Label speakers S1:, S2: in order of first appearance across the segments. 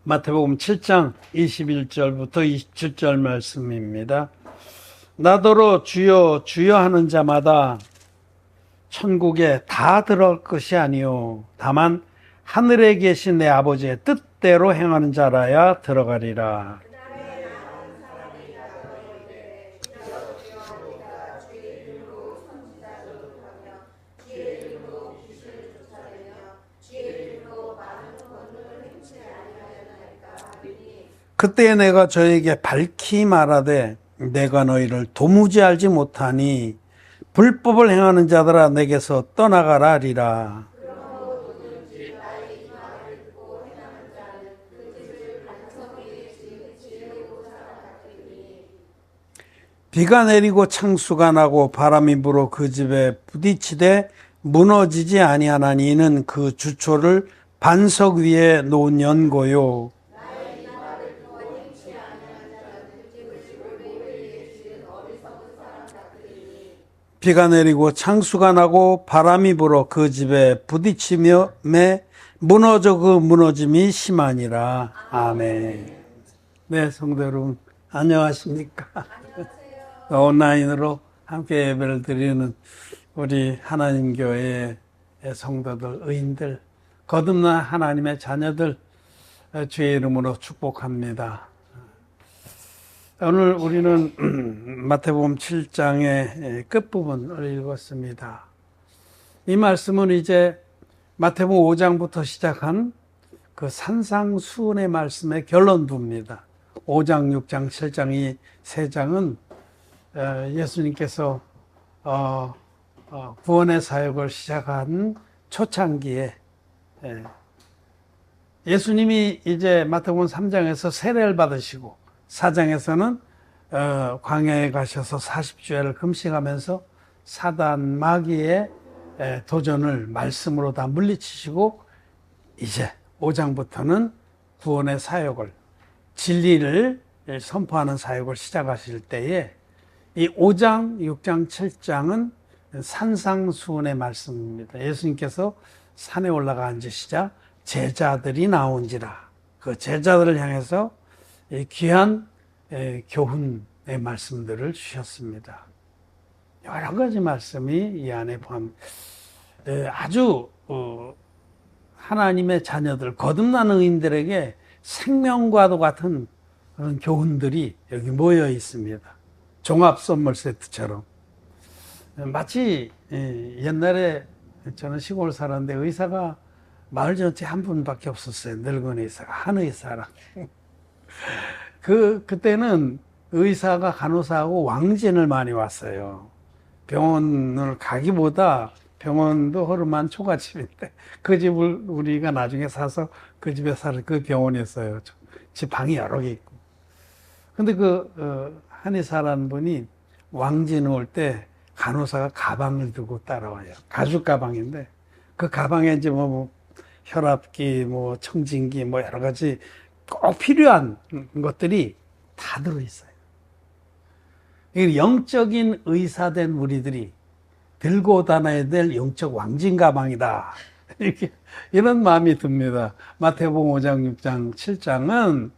S1: 마태복음 7장 21절부터 27절 말씀입니다. 나더러 주여 주여 하는 자마다 천국에 다 들어갈 것이 아니요 다만 하늘에 계신 내 아버지의 뜻대로 행하는 자라야 들어가리라. 그때 내가 저에게 밝히 말하되 내가 너희를 도무지 알지 못하니 불법을 행하는 자들아 내게서 떠나가라 하리라. 비가 내리고 창수가 나고 바람이 불어 그 집에 부딪히되 무너지지 아니하나니 이는 그 주초를 반석 위에 놓은 연고요. 비가 내리고 창수가 나고 바람이 불어 그 집에 부딪히며 무너져 그 무너짐이 심하니라. 아멘. 네, 성도 여러분 안녕하십니까? 온라인으로 함께 예배를 드리는 우리 하나님 교회의 성도들, 의인들, 거듭난 하나님의 자녀들 주의 이름으로 축복합니다. 오늘 우리는 마태복음 7장의 끝부분을 읽었습니다. 이 말씀은 이제 마태복음 5장부터 시작한 그 산상수훈의 말씀의 결론부입니다. 5장, 6장, 7장 이 세 장은 예수님께서 구원의 사역을 시작한 초창기에 예수님이 이제 마태복음 3장에서 세례를 받으시고 4장에서는 광야에 가셔서 40주일을 금식하면서 사단 마귀의 도전을 말씀으로 다 물리치시고 이제 5장부터는 구원의 사역을 진리를 선포하는 사역을 시작하실 때에 이 5장, 6장, 7장은 산상수훈의 말씀입니다. 예수님께서 산에 올라가 앉으시자 제자들이 나온지라 그 제자들을 향해서 귀한 교훈의 말씀들을 주셨습니다. 여러 가지 말씀이 이 안에 포함됩니다. 아주 하나님의 자녀들, 거듭난 의인들에게 생명과도 같은 그런 교훈들이 여기 모여 있습니다. 종합 선물 세트처럼. 마치 옛날에 저는 시골 살았는데 의사가 마을 전체에 한 분밖에 없었어요. 늙은 의사가, 한 의사랑. 그때는 의사가 간호사하고 왕진을 많이 왔어요. 병원을 가기보다 병원도 허름한 초가집인데 그 집을 우리가 나중에 사서 그 집에 사는 그 병원이었어요. 집 방이 여러 개 있고. 근데 한의사라는 분이 왕진 올 때 간호사가 가방을 들고 따라와요. 가죽 가방인데 그 가방에 이제 혈압기, 청진기, 여러 가지 꼭 필요한 것들이 다 들어있어요. 영적인 의사된 우리들이 들고 다녀야 될 영적 왕진 가방이다. 이런 마음이 듭니다. 마태복음 5장, 6장, 7장은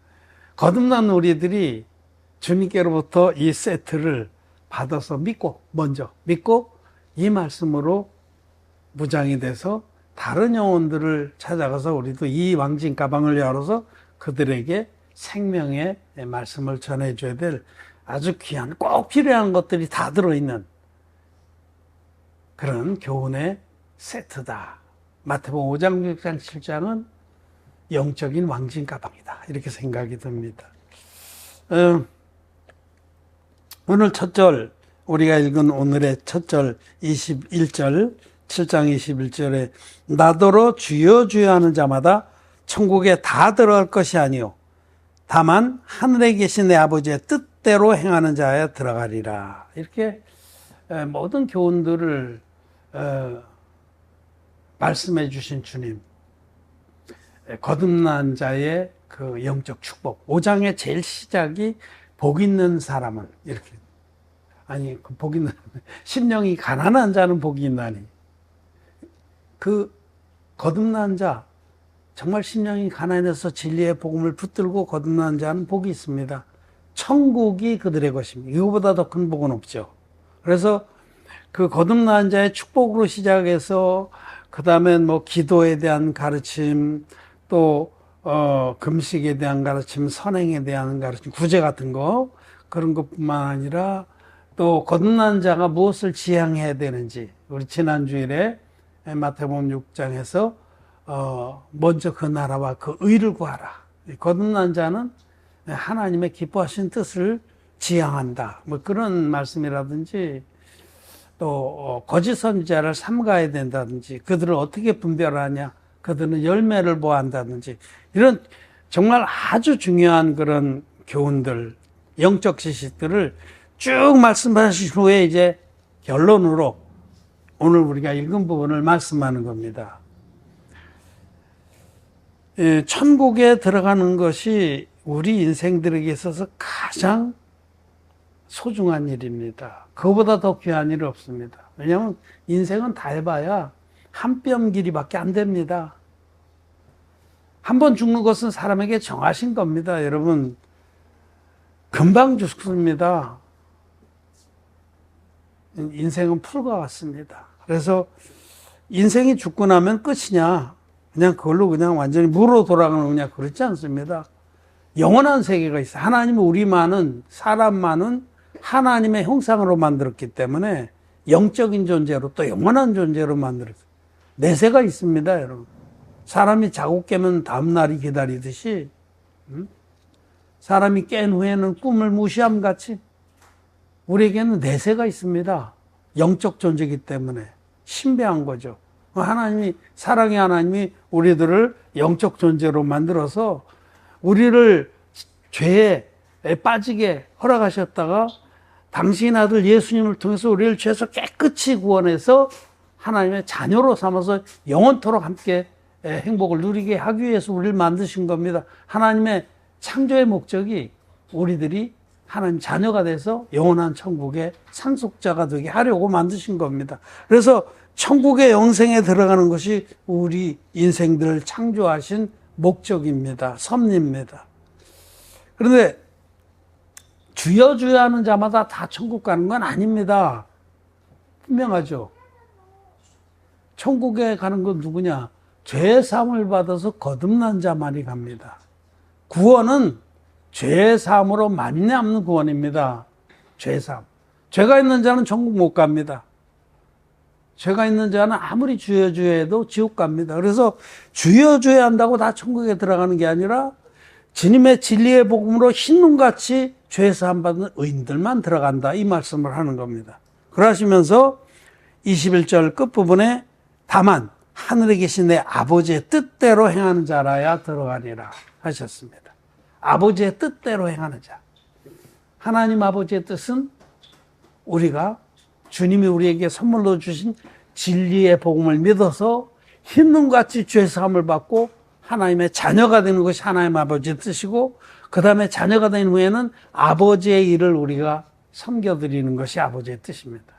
S1: 거듭난 우리들이 주님께로부터 이 세트를 받아서 먼저 믿고 이 말씀으로 무장이 돼서 다른 영혼들을 찾아가서 우리도 이 왕진 가방을 열어서 그들에게 생명의 말씀을 전해줘야 될 아주 귀한 꼭 필요한 것들이 다 들어있는 그런 교훈의 세트다. 마태복음 5장, 6장, 7장은 영적인 왕진 가방이다. 이렇게 생각이 듭니다. 오늘 첫 절, 우리가 읽은 오늘의 첫 절 21절, 7장 21절에 나더러 주여 주여 하는 자마다 천국에 다 들어갈 것이 아니요 다만 하늘에 계신 내 아버지의 뜻대로 행하는 자에 들어가리라. 이렇게 모든 교훈들을 말씀해 주신 주님, 거듭난 자의 그 영적 축복. 5장의 제일 시작이 복 있는 사람은 이렇게 복 있는 심령이 가난한 자는 복이 있나니 그 거듭난 자, 정말 심령이 가난해서 진리의 복음을 붙들고 거듭난 자는 복이 있습니다. 천국이 그들의 것입니다. 이거보다 더 큰 복은 없죠. 그래서 그 거듭난 자의 축복으로 시작해서 그 다음에 뭐 기도에 대한 가르침, 또 금식에 대한 가르침, 선행에 대한 가르침, 구제 같은 거, 그런 것뿐만 아니라 또 거듭난 자가 무엇을 지향해야 되는지, 우리 지난 주일에 마태복음 6장에서 먼저 그 나라와 그 의를 구하라. 거듭난 자는 하나님의 기뻐하신 뜻을 지향한다. 뭐 그런 말씀이라든지, 또 거짓 선지자를 삼가야 된다든지, 그들을 어떻게 분별하냐, 그들은 열매를 보한다든지, 이런 정말 아주 중요한 그런 교훈들, 영적 지식들을 쭉 말씀하신 후에 이제 결론으로 오늘 우리가 읽은 부분을 말씀하는 겁니다. 천국에 들어가는 것이 우리 인생들에게 있어서 가장 소중한 일입니다. 그거보다 더 귀한 일이 없습니다. 왜냐하면 인생은 다 해봐야 한 뼘 길이밖에 안 됩니다. 한 번 죽는 것은 사람에게 정하신 겁니다. 여러분, 금방 죽습니다. 인생은 풀과 같습니다. 그래서 인생이 죽고 나면 끝이냐, 그냥 그걸로 그냥 완전히 무로 돌아가는 거냐, 그렇지 않습니다. 영원한 세계가 있어요. 하나님은 우리만은, 사람만은 하나님의 형상으로 만들었기 때문에 영적인 존재로 또 영원한 존재로 만들었어요. 내세가 있습니다, 여러분. 사람이 자고 깨면 다음날이 기다리듯이, 사람이 깬 후에는 꿈을 무시함 같이 우리에게는 내세가 있습니다. 영적 존재이기 때문에 신비한 거죠. 하나님이, 사랑의 하나님이 우리들을 영적 존재로 만들어서 우리를 죄에 빠지게 허락하셨다가 당신 아들 예수님을 통해서 우리를 죄에서 깨끗이 구원해서 하나님의 자녀로 삼아서 영원토록 함께 행복을 누리게 하기 위해서 우리를 만드신 겁니다. 하나님의 창조의 목적이 우리들이 하나님 자녀가 돼서 영원한 천국의 상속자가 되게 하려고 만드신 겁니다. 그래서 천국의 영생에 들어가는 것이 우리 인생들을 창조하신 목적입니다. 섭리입니다. 그런데 주여 주여 하는 자마다 다 천국 가는 건 아닙니다. 분명하죠. 천국에 가는 건 누구냐? 죄 사함을 받아서 거듭난 자만이 갑니다. 구원은 죄 사함으로 말미암는 구원입니다. 죄 사함. 죄가 있는 자는 천국 못 갑니다. 죄가 있는 자는 아무리 주여 주여 해도 지옥 갑니다. 그래서 주여 주여 한다고 다 천국에 들어가는 게 아니라 주님의 진리의 복음으로 흰눈같이 죄 사함 받는 의인들만 들어간다, 이 말씀을 하는 겁니다. 그러시면서 21절 끝부분에 다만 하늘에 계신 내 아버지의 뜻대로 행하는 자라야 들어가리라 하셨습니다. 아버지의 뜻대로 행하는 자. 하나님 아버지의 뜻은 우리가 주님이 우리에게 선물로 주신 진리의 복음을 믿어서 흰눈같이 죄사함을 받고 하나님의 자녀가 되는 것이 하나님 아버지의 뜻이고, 그 다음에 자녀가 된 후에는 아버지의 일을 우리가 섬겨드리는 것이 아버지의 뜻입니다.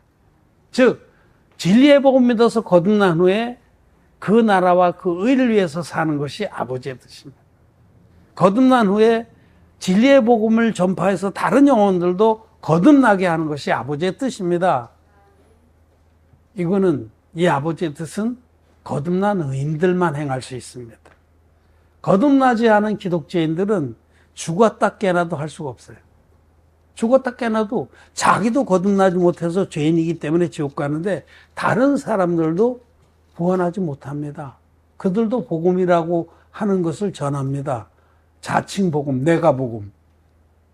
S1: 즉 진리의 복음 믿어서 거듭난 후에 그 나라와 그 의를 위해서 사는 것이 아버지의 뜻입니다. 거듭난 후에 진리의 복음을 전파해서 다른 영혼들도 거듭나게 하는 것이 아버지의 뜻입니다. 이거는, 이 아버지의 뜻은 거듭난 의인들만 행할 수 있습니다. 거듭나지 않은 기독교인들은 죽었다 깨나도 할 수가 없어요. 죽었다 깨나도 자기도 거듭나지 못해서 죄인이기 때문에 지옥 가는데 다른 사람들도 구원하지 못합니다. 그들도 복음이라고 하는 것을 전합니다. 자칭 복음, 내가 복음,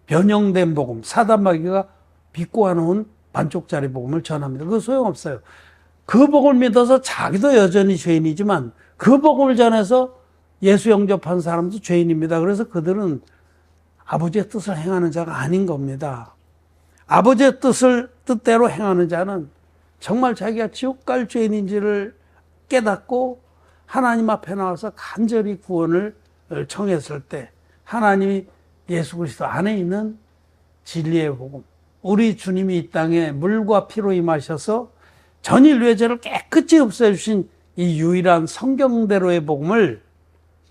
S1: 변형된 복음, 사단마귀가 비꼬아 놓은 반쪽짜리 복음을 전합니다. 그거 소용없어요. 그 복음을 믿어서 자기도 여전히 죄인이지만 그 복음을 전해서 예수 영접한 사람도 죄인입니다. 그래서 그들은 아버지의 뜻을 행하는 자가 아닌 겁니다. 아버지의 뜻대로 행하는 자는 정말 자기가 지옥 갈 죄인인지를 깨닫고 하나님 앞에 나와서 간절히 구원을 청했을 때 하나님이 예수 그리스도 안에 있는 진리의 복음, 우리 주님이 이 땅에 물과 피로 임하셔서 전 인류의 죄를 깨끗이 없애주신 이 유일한 성경대로의 복음을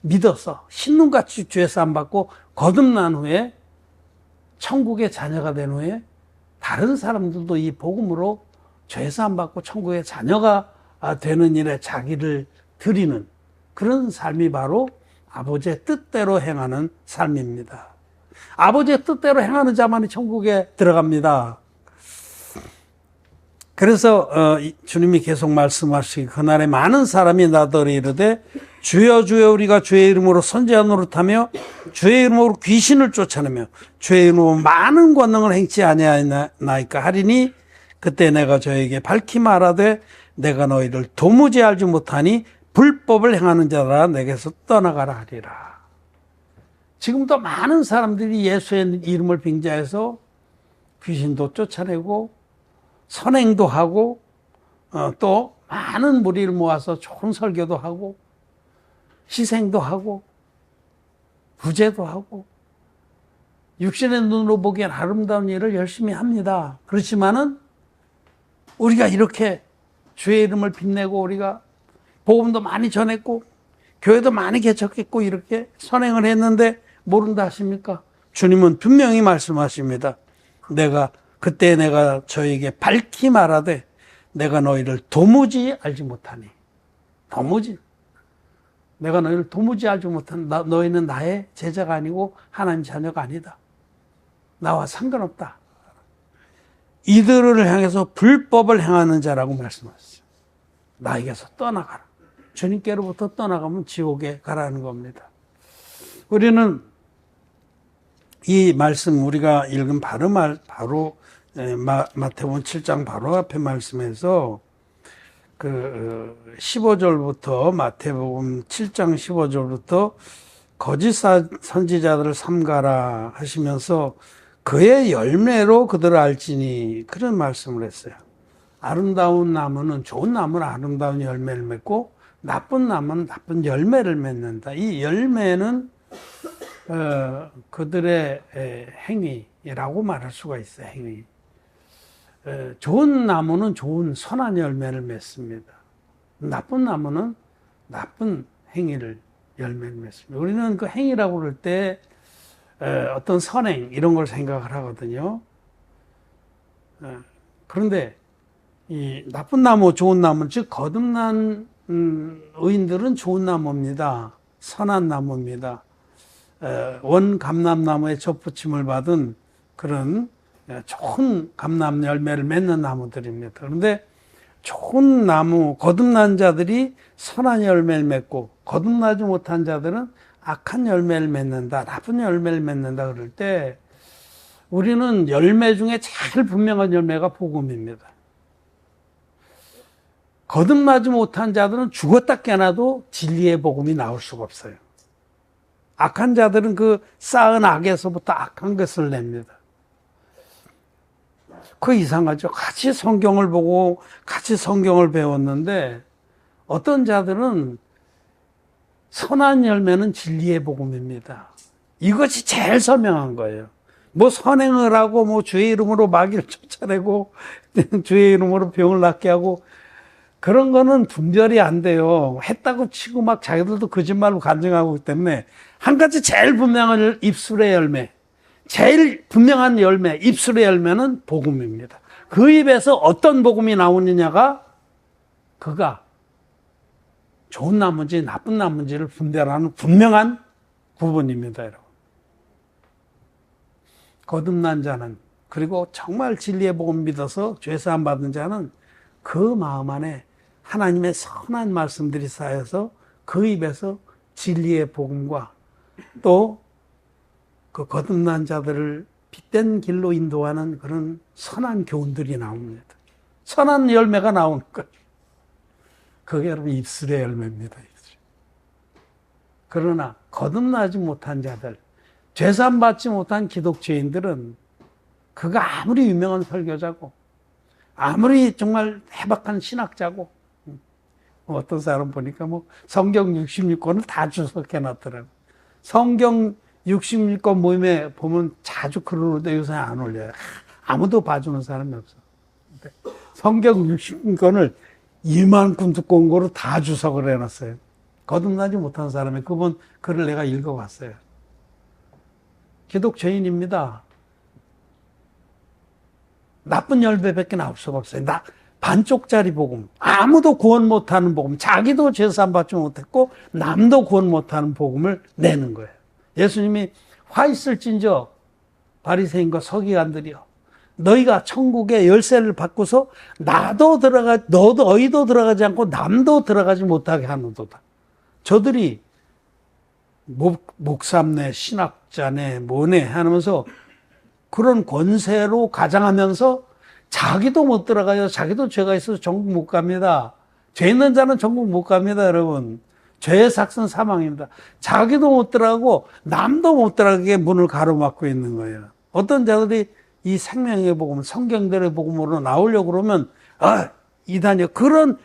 S1: 믿어서 신눈같이 죄 사함 받고 거듭난 후에 천국의 자녀가 된 후에 다른 사람들도 이 복음으로 죄 사함 받고 천국의 자녀가 되는 일에 자기를 드리는 그런 삶이 바로 아버지의 뜻대로 행하는 삶입니다. 아버지의 뜻대로 행하는 자만이 천국에 들어갑니다. 그래서 주님이 계속 말씀하시기 그날에 많은 사람이 나더러 이르되 주여 주여 우리가 주의 이름으로 선지자 노릇하며 주의 이름으로 귀신을 쫓아내며 주의 이름으로 많은 권능을 행치 아니하나이까 하리니 그때 내가 저에게 밝히 말하되 내가 너희를 도무지 알지 못하니 불법을 행하는 자라 내게서 떠나가라 하리라. 지금도 많은 사람들이 예수의 이름을 빙자해서 귀신도 쫓아내고 선행도 하고 또 많은 무리를 모아서 좋은 설교도 하고 희생도 하고 부제도 하고 육신의 눈으로 보기엔 아름다운 일을 열심히 합니다. 그렇지만은 우리가 이렇게 주의 이름을 빛내고 우리가 복음도 많이 전했고 교회도 많이 개척했고 이렇게 선행을 했는데 모른다 하십니까? 주님은 분명히 말씀하십니다. 그때 내가 저에게 밝히 말하되 내가 너희를 도무지 알지 못하니 내가 너희를 도무지 알지 못하니 너희는 나의 제자가 아니고 하나님 자녀가 아니다. 나와 상관없다. 이들을 향해서 불법을 행하는 자라고 말씀하셨어요. 나에게서 떠나가라. 주님께로부터 떠나가면 지옥에 가라는 겁니다. 우리는 이 말씀 우리가 읽은 바로 마태복음 7장 바로 앞에 말씀에서 15절부터 마태복음 7장 15절부터 거짓 선지자들을 삼가라 하시면서 그의 열매로 그들을 알지니 그런 말씀을 했어요. 아름다운 나무는 좋은 나무는 아름다운 열매를 맺고 나쁜 나무는 나쁜 열매를 맺는다. 이 열매는 그들의 행위라고 말할 수가 있어요. 행위. 좋은 나무는 좋은 선한 열매를 맺습니다. 나쁜 나무는 나쁜 행위를 열매를 맺습니다. 우리는 그 행위라고 그럴 때 어떤 선행 이런 걸 생각을 하거든요. 그런데 이 나쁜 나무, 좋은 나무, 즉 거듭난 의인들은 좋은 나무입니다. 선한 나무입니다. 원감람나무에 접붙임을 받은 그런 좋은 감람 열매를 맺는 나무들입니다. 그런데 좋은 나무, 거듭난 자들이 선한 열매를 맺고 거듭나지 못한 자들은 악한 열매를 맺는다, 나쁜 열매를 맺는다 그럴 때 우리는 열매 중에 제일 분명한 열매가 복음입니다. 거듭나지 못한 자들은 죽었다 깨어나도 진리의 복음이 나올 수가 없어요. 악한 자들은 그 쌓은 악에서부터 악한 것을 냅니다. 그 이상하죠. 같이 성경을 보고 같이 성경을 배웠는데 어떤 자들은 선한 열매는 진리의 복음입니다. 이것이 제일 선명한 거예요. 뭐 선행을 하고 뭐 주의 이름으로 마귀를 쫓아내고 주의 이름으로 병을 낫게 하고 그런 거는 분별이 안 돼요. 했다고 치고 막 자기들도 거짓말로 간증하고 있기 때문에 한 가지 제일 분명한 입술의 열매, 제일 분명한 열매, 입술의 열매는 복음입니다. 그 입에서 어떤 복음이 나오느냐가 그가 좋은 나무인지 나쁜 나무인지를 분별하는 분명한 구분입니다, 여러분. 거듭난 자는 그리고 정말 진리의 복음 믿어서 죄사함 받은 자는 그 마음 안에 하나님의 선한 말씀들이 쌓여서 그 입에서 진리의 복음과 또 그 거듭난 자들을 빛된 길로 인도하는 그런 선한 교훈들이 나옵니다. 선한 열매가 나오는 거예요. 그게 여러분 입술의 열매입니다. 그러나 거듭나지 못한 자들, 죄산 받지 못한 기독교인들은 그가 아무리 유명한 설교자고 아무리 정말 해박한 신학자고 어떤 사람 보니까 뭐 성경 66권을 다 주석해 놨더라고. 성경 66권 모임에 보면 자주 그러는데 요새 안 올려요. 아무도 봐주는 사람이 없어. 성경 66권을 이만큼 두꺼운 거로 다 주석을 해놨어요. 거듭나지 못한 사람이 그분 글을 내가 읽어봤어요. 기독교인입니다. 나쁜 열매밖에 나올 수가 없어요. 반쪽짜리 복음, 아무도 구원 못하는 복음, 자기도 제사 받지 못했고 남도 구원 못하는 복음을 내는 거예요. 예수님이 화 있을진저 바리새인과 서기관들이여, 너희가 천국의 열쇠를 받고서 너희도 들어가지 않고 남도 들어가지 못하게 하는도다. 저들이 목사네, 신학자네, 뭐네 하면서 그런 권세로 가장하면서 자기도 못 들어가요. 자기도 죄가 있어서 전국 못 갑니다. 죄 있는 자는 전국 못 갑니다, 여러분. 죄의 삭은 사망입니다. 자기도 못 들어가고 남도 못 들어가게 문을 가로막고 있는 거예요. 어떤 자들이 이 생명의 복음, 성경들의 복음으로 나오려고 그러면 이단이요. 그런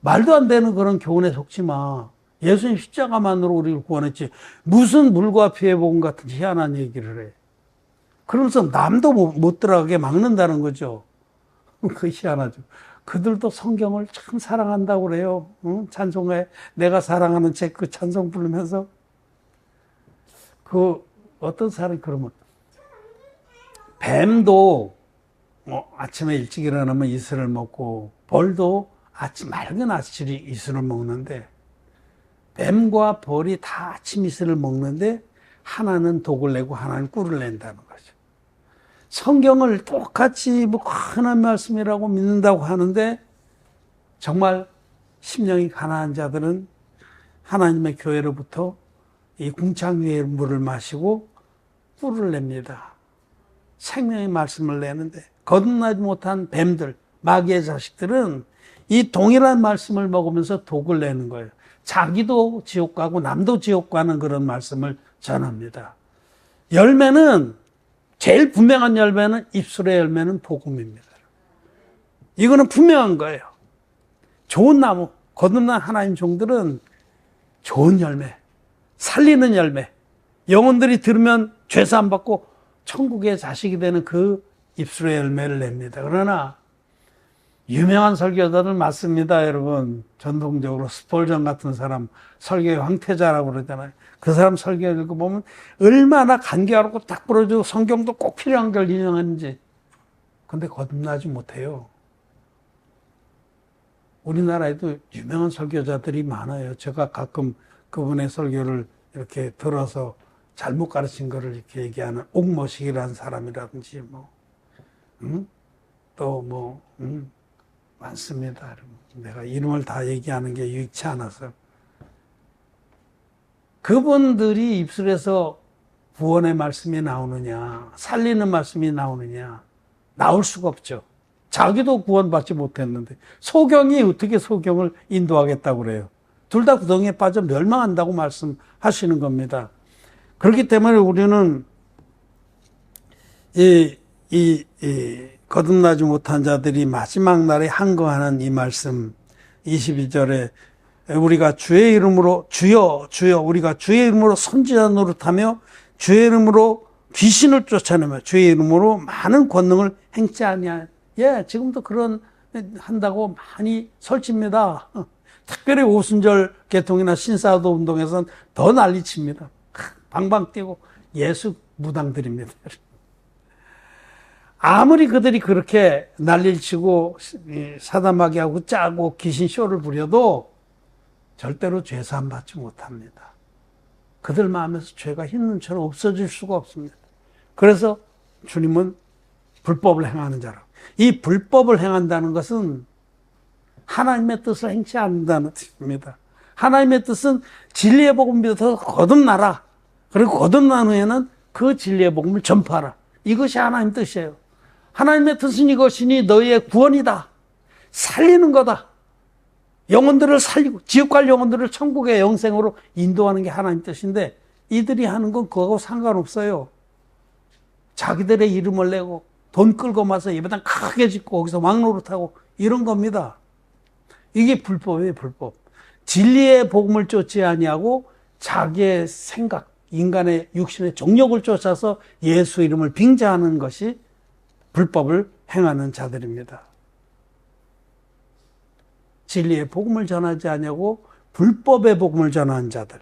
S1: 말도 안 되는 그런 교훈에 속지 마. 예수님 십자가만으로 우리를 구원했지. 무슨 물과 피의 복음 같은 희한한 얘기를 해. 그러면서 남도 못 들어가게 막는다는 거죠. 그 희한하죠. 그들도 성경을 참 사랑한다고 그래요. 응? 찬송가에 내가 사랑하는 책 그 찬송 부르면서 어떤 사람이 그러면 뱀도 아침에 일찍 일어나면 이슬을 먹고 벌도 맑은 아침에 이슬을 먹는데 뱀과 벌이 다 아침 이슬을 먹는데 하나는 독을 내고 하나는 꿀을 낸다는 거죠. 성경을 똑같이 하나님 말씀이라고 믿는다고 하는데 정말 심령이 가난한 자들은 하나님의 교회로부터 이 궁창유의 물을 마시고 꿀을 냅니다. 생명의 말씀을 내는데 거듭나지 못한 뱀들, 마귀의 자식들은 이 동일한 말씀을 먹으면서 독을 내는 거예요. 자기도 지옥 가고 남도 지옥 가는 그런 말씀을 전합니다. 열매는 제일 분명한 열매는 입술의 열매는 복음입니다. 이거는 분명한 거예요. 좋은 나무, 거듭난 하나님 종들은 좋은 열매, 살리는 열매, 영혼들이 들으면 죄사함 받고 천국의 자식이 되는 그 입술의 열매를 냅니다. 그러나 유명한 설교자들 맞습니다, 여러분. 전통적으로 스폴전 같은 사람 설교의 황태자라고 그러잖아요. 그 사람 설교 읽어보면 얼마나 간결하고 딱 부러지고 성경도 꼭 필요한 걸 인용하는지. 근데 거듭나지 못해요. 우리나라에도 유명한 설교자들이 많아요. 제가 가끔 그분의 설교를 이렇게 들어서 잘못 가르친 거를 이렇게 얘기하는 옥모식이라는 사람이라든지 많습니다. 내가 이름을 다 얘기하는 게 유익치 않아서. 그분들이 입술에서 구원의 말씀이 나오느냐, 살리는 말씀이 나오느냐, 나올 수가 없죠. 자기도 구원받지 못했는데 소경이 어떻게 소경을 인도하겠다고 그래요. 둘 다 구덩이에 빠져 멸망한다고 말씀하시는 겁니다. 그렇기 때문에 우리는 거듭나지 못한 자들이 마지막 날에 항거하는 이 말씀 22절에 우리가 주의 이름으로 주여 주여 우리가 주의 이름으로 선지자 노릇하며 주의 이름으로 귀신을 쫓아내며 주의 이름으로 많은 권능을 행치 아니하냐. 예, 지금도 그런 한다고 많이 설칩니다. 특별히 오순절 개통이나 신사도 운동에서는 더 난리칩니다. 방방 뛰고 예수 무당들입니다. 아무리 그들이 그렇게 난리를 치고 사담하게 하고 짜고 귀신 쇼를 부려도 절대로 죄사함 받지 못합니다. 그들 마음에서 죄가 흰눈처럼 없어질 수가 없습니다. 그래서 주님은 불법을 행하는 자라고. 이 불법을 행한다는 것은 하나님의 뜻을 행치 않는다는 뜻입니다. 하나님의 뜻은 진리의 복음을 믿어서 거듭나라. 그리고 거듭난 후에는 그 진리의 복음을 전파하라. 이것이 하나님의 뜻이에요. 하나님의 뜻은 이것이니 너희의 구원이다. 살리는 거다. 영혼들을 살리고 지옥 갈 영혼들을 천국의 영생으로 인도하는 게 하나님의 뜻인데 이들이 하는 건 그거하고 상관없어요. 자기들의 이름을 내고 돈 끌고 와서 예배당 크게 짓고 거기서 왕노릇하고 이런 겁니다. 이게 불법이에요, 불법. 진리의 복음을 쫓지 아니하고 자기의 생각, 인간의 육신의 정욕을 쫓아서 예수 이름을 빙자하는 것이 불법을 행하는 자들입니다. 진리의 복음을 전하지 아니하고 불법의 복음을 전하는 자들.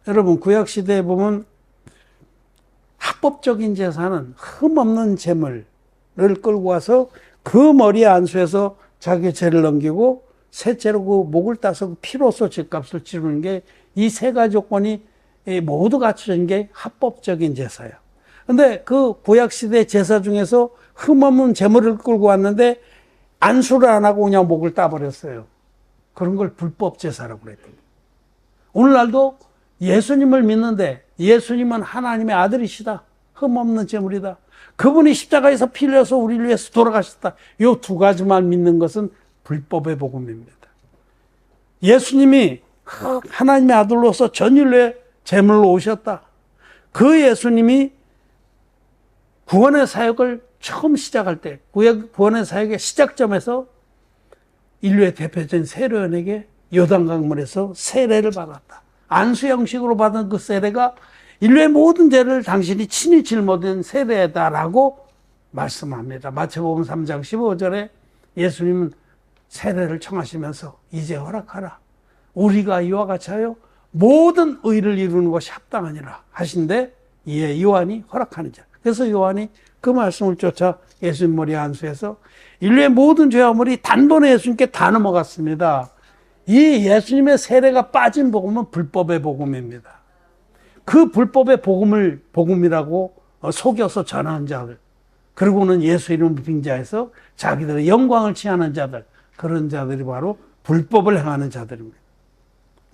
S1: 여러분, 구약시대에 보면 합법적인 제사는 흠없는 제물을 끌고 와서 그 머리에 안수해서 자기 죄를 넘기고 셋째로 그 목을 따서 피로써 죄값을 치르는 게 이 세 가지 조건이 모두 갖춰진 게 합법적인 제사예요. 근데 그 구약시대 제사 중에서 흠없는 제물을 끌고 왔는데 안수를 안 하고 그냥 목을 따버렸어요. 그런 걸 불법 제사라고 그랬거든요. 오늘날도 예수님을 믿는데 예수님은 하나님의 아들이시다. 흠없는 제물이다. 그분이 십자가에서 피 흘려서 우리를 위해서 돌아가셨다. 이 두 가지만 믿는 것은 불법의 복음입니다. 예수님이 하나님의 아들로서 전인류의 제물로 오셨다. 그 예수님이 구원의 사역을 처음 시작할 때 구원의 사역의 시작점에서 인류의 대표적인 세례요한에게 요단강물에서 세례를 받았다. 안수 형식으로 받은 그 세례가 인류의 모든 죄를 당신이 친히 짊어진 세례다라고 말씀합니다. 마태복음 3장 15절에 예수님은 세례를 청하시면서 이제 허락하라. 우리가 이와 같이 하여 모든 의를 이루는 것이 합당하니라 하신데 이에 요한이 허락하는 자. 그래서 요한이 그 말씀을 쫓아 예수님 머리에 안수해서 인류의 모든 죄와 물이 단번에 예수님께 다 넘어갔습니다. 이 예수님의 세례가 빠진 복음은 불법의 복음입니다. 그 불법의 복음이라고 속여서 전하는 자들, 그리고는 예수 이름을 빙자해서 자기들의 영광을 취하는 자들, 그런 자들이 바로 불법을 행하는 자들입니다.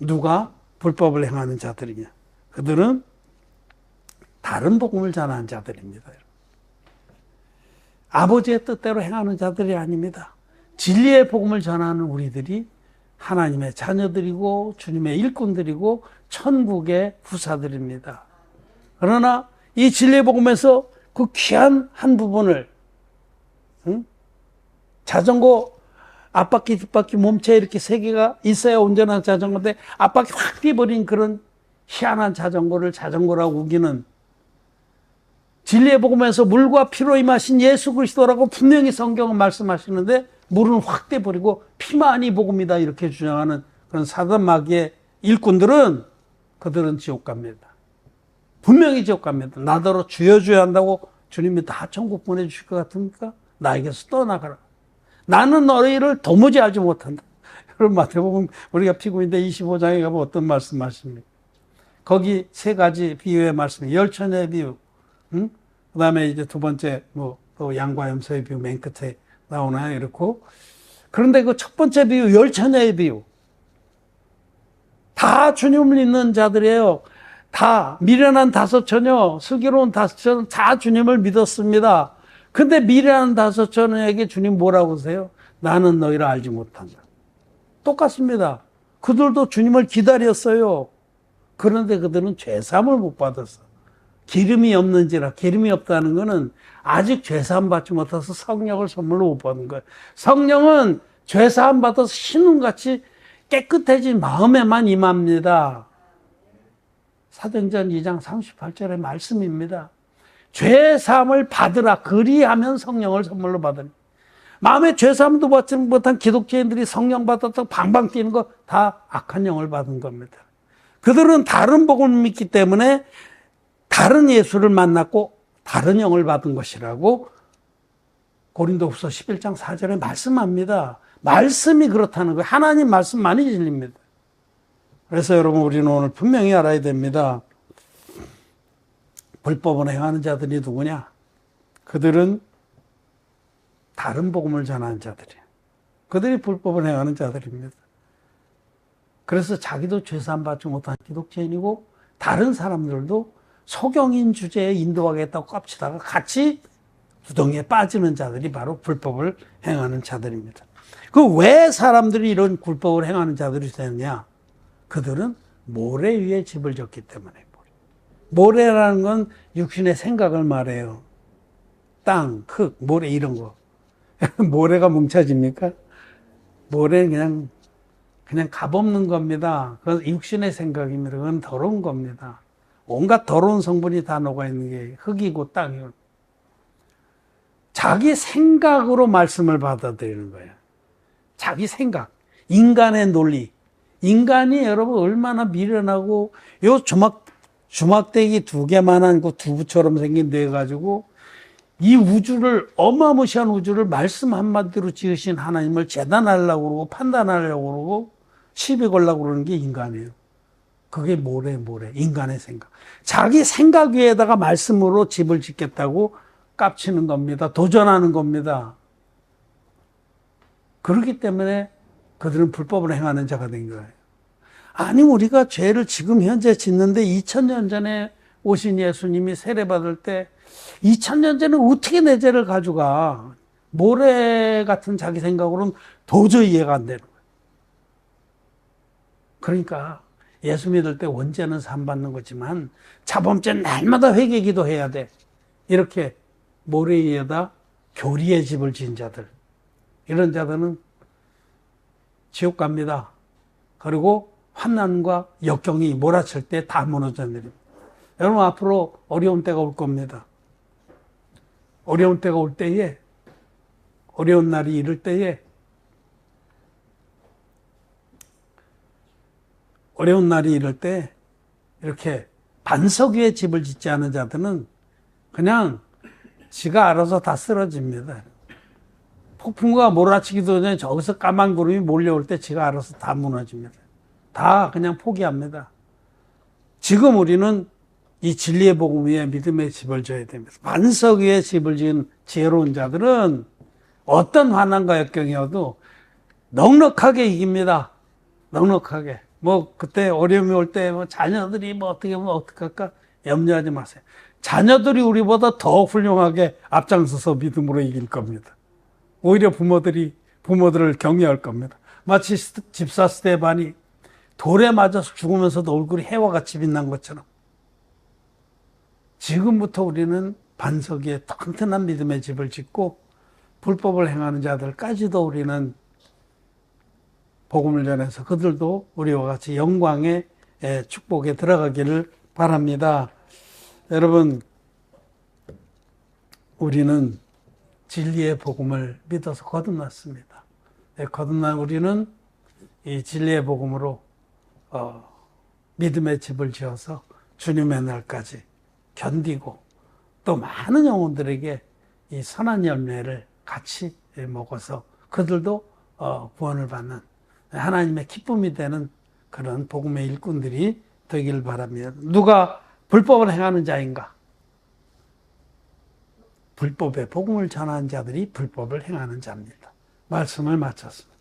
S1: 누가 불법을 행하는 자들이냐? 그들은 다른 복음을 전하는 자들입니다. 아버지의 뜻대로 행하는 자들이 아닙니다. 진리의 복음을 전하는 우리들이 하나님의 자녀들이고 주님의 일꾼들이고 천국의 후사들입니다. 그러나 이 진리의 복음에서 그 귀한 한 부분을 자전거 앞바퀴 뒷바퀴 몸체에 이렇게 세 개가 있어야 온전한 자전거인데 앞바퀴 확 뛰어버린 그런 희한한 자전거를 자전거라고 우기는 진리의 복음에서 물과 피로 임하신 예수 그리스도라고 분명히 성경은 말씀하시는데 물은 확 떼버리고 피만이 복음이다 이렇게 주장하는 그런 사단 마귀의 일꾼들은 그들은 지옥 갑니다. 분명히 지옥 갑니다. 나더러 주여 주여 한다고 주님이 다 천국 보내주실 것 같습니까? 나에게서 떠나가라. 나는 너희를 도무지 알지 못한다. 여러분 마태복음 우리가 피고 있는데 25장에 가면 어떤 말씀하십니까? 거기 세 가지 비유의 말씀이 열처녀의 비유, 그 다음에 이제 두 번째 또 양과 염소의 비유 맨 끝에 나오나요? 이렇고. 그런데 그 첫 번째 비유 열처녀의 비유, 다 주님을 믿는 자들이에요. 다 미련한 다섯 처녀, 슬기로운 다섯 처녀 다 주님을 믿었습니다. 근데 미련한 다섯 처녀에게 주님 뭐라고 하세요? 나는 너희를 알지 못한다. 똑같습니다. 그들도 주님을 기다렸어요. 그런데 그들은 죄사함을 못 받았어. 기름이 없는지라. 기름이 없다는 것은 아직 죄사함 받지 못해서 성령을 선물로 못 받는 거예요. 성령은 죄사함 받아서 신음같이 깨끗해진 마음에만 임합니다. 사도행전 2장 38절의 말씀입니다. 죄사함을 받으라. 그리하면 성령을 선물로 받으니. 마음에 죄사함도 받지 못한 기독교인들이 성령 받았다고 방방 뛰는 거 다 악한 영을 받은 겁니다. 그들은 다른 복음을 믿기 때문에 다른 예수를 만났고 다른 영을 받은 것이라고 고린도후서 11장 4절에 말씀합니다. 말씀이 그렇다는 거예요. 하나님 말씀만이 진리입니다. 그래서 여러분 우리는 오늘 분명히 알아야 됩니다. 불법을 행하는 자들이 누구냐? 그들은 다른 복음을 전하는 자들이에요. 그들이 불법을 행하는 자들입니다. 그래서 자기도 죄사함 받지 못한 기독교인이고 다른 사람들도 소경인 주제에 인도하겠다고 깝치다가 같이 구덩이에 빠지는 자들이 바로 불법을 행하는 자들입니다. 그 왜 사람들이 이런 불법을 행하는 자들이 되느냐? 그들은 모래 위에 집을 졌기 때문에. 모래라는 건 육신의 생각을 말해요. 땅, 흙, 모래 이런 거. 모래가 뭉쳐집니까? 모래는 그냥 값없는 겁니다. 그건 육신의 생각입니다. 그건 더러운 겁니다. 온갖 더러운 성분이 다 녹아있는 게 흙이고 땅이고. 자기 생각으로 말씀을 받아들이는 거예요. 자기 생각, 인간의 논리, 인간이 여러분 얼마나 미련하고 요 주막대기 2개만한 그 두부처럼 생긴 데 가지고 이 우주를 어마무시한 우주를 말씀 한마디로 지으신 하나님을 재단하려고 그러고 판단하려고 그러고 시비 걸려고 그러는 게 인간이에요. 그게 뭐래 인간의 생각. 자기 생각 위에다가 말씀으로 집을 짓겠다고 깝치는 겁니다. 도전하는 겁니다. 그렇기 때문에 그들은 불법을 행하는 자가 된 거예요. 아니 우리가 죄를 지금 현재 짓는데 2000년 전에 오신 예수님이 세례받을 때 2000년 전에 어떻게 내 죄를 가져가. 모래 같은 자기 생각으로는 도저히 이해가 안 되는 거예요. 그러니까 예수 믿을 때 원죄는 사함받는 거지만 자범죄는 날마다 회개 기도해야 돼. 이렇게 모래 위에다 교리의 집을 지은 자들, 이런 자들은 지옥 갑니다. 그리고 환난과 역경이 몰아칠 때 다 무너져 내립니다. 여러분 앞으로 어려운 때가 올 겁니다. 어려운 때가 올 때에, 어려운 날이 이를 때에, 어려운 날이 이럴 때 이렇게 반석 위에 집을 짓지 않은 자들은 그냥 지가 알아서 다 쓰러집니다. 폭풍과 몰아치기도 전에 저기서 까만 구름이 몰려올 때 지가 알아서 다 무너집니다. 다 그냥 포기합니다. 지금 우리는 이 진리의 복음 위에 믿음의 집을 져야 됩니다. 반석 위에 집을 지은 지혜로운 자들은 어떤 환난과 역경이어도 넉넉하게 이깁니다. 넉넉하게. 뭐 그때 어려움이 올 때 뭐 자녀들이 뭐 어떻게 하면 어떡할까 염려하지 마세요. 자녀들이 우리보다 더 훌륭하게 앞장서서 믿음으로 이길 겁니다. 오히려 부모들을 격려할 겁니다. 마치 집사 스데반이 돌에 맞아서 죽으면서도 얼굴이 해와 같이 빛난 것처럼 지금부터 우리는 반석 위에 튼튼한 믿음의 집을 짓고 불법을 행하는 자들까지도 우리는 복음을 전해서 그들도 우리와 같이 영광의 축복에 들어가기를 바랍니다. 여러분, 우리는 진리의 복음을 믿어서 거듭났습니다. 거듭난 우리는 이 진리의 복음으로 믿음의 집을 지어서 주님의 날까지 견디고 또 많은 영혼들에게 이 선한 열매를 같이 먹어서 그들도 구원을 받는 하나님의 기쁨이 되는 그런 복음의 일꾼들이 되길 바랍니다. 누가 불법을 행하는 자인가? 불법의 복음을 전하는 자들이 불법을 행하는 자입니다. 말씀을 마쳤습니다.